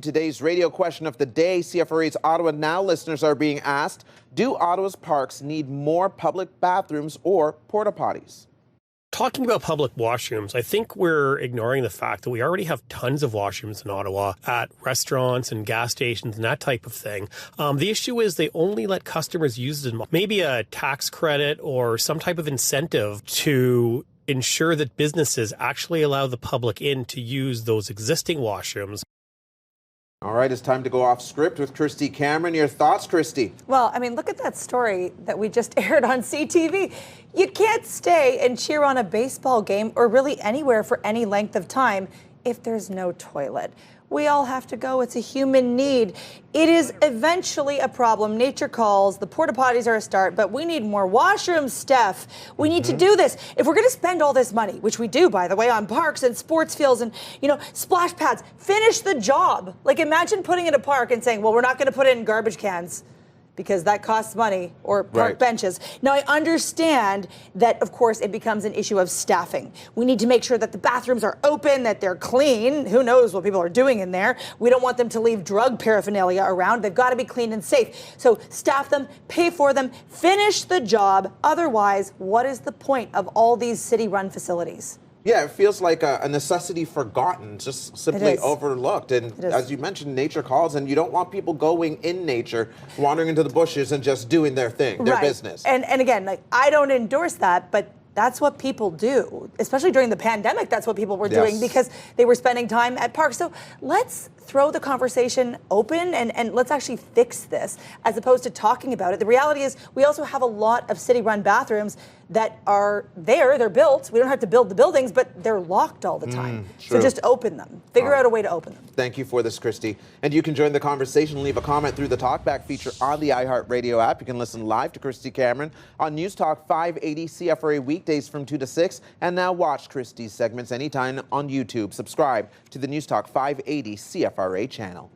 today's radio question of the day. CFRA's Ottawa Now listeners are being asked, do Ottawa's parks need more public bathrooms or porta potties? Talking about public washrooms, I think we're ignoring the fact that we already have tons of washrooms in Ottawa at restaurants and gas stations and that type of thing. The issue is they only let customers use them. Maybe a tax credit or some type of incentive to ensure that businesses actually allow the public in to use those existing washrooms. All right, it's time to go off script with Kristy Cameron. Your thoughts, Kristy? Well, I mean, look at that story that we just aired on CTV. You can't stay and cheer on a baseball game or really anywhere for any length of time if there's no toilet. We all have to go. It's a human need. It is eventually a problem. Nature calls. The porta potties are a start, but we need more washrooms, Steph. We need to do this. If we're going to spend all this money, which we do, by the way, on parks and sports fields and, splash pads, finish the job. Like, imagine putting in a park and saying, well, we're not going to put it in garbage cans because that costs money, or park benches. Now, I understand that, of course, it becomes an issue of staffing. We need to make sure that the bathrooms are open, that they're clean. Who knows what people are doing in there? We don't want them to leave drug paraphernalia around. They've got to be clean and safe. So staff them, pay for them, finish the job. Otherwise, what is the point of all these city-run facilities? Yeah, it feels like a necessity forgotten, just simply overlooked. And as you mentioned, nature calls, and you don't want people going in nature, wandering into the bushes and just doing their thing, their business. And again, I don't endorse that, but that's what people do, especially during the pandemic. That's what people were doing because they were spending time at parks. So let's throw the conversation open and let's actually fix this as opposed to talking about it. The reality is we also have a lot of city-run bathrooms that are there. They're built. We don't have to build the buildings, but they're locked all the time. So just open them. Figure out a way to open them. Thank you for this, Kristy. And you can join the conversation. Leave a comment through the Talkback feature on the iHeartRadio app. You can listen live to Kristy Cameron on News Talk 580 CFRA weekdays from 2 to 6. And now watch Kristy's segments anytime on YouTube. Subscribe to the News Talk 580 CFRA channel.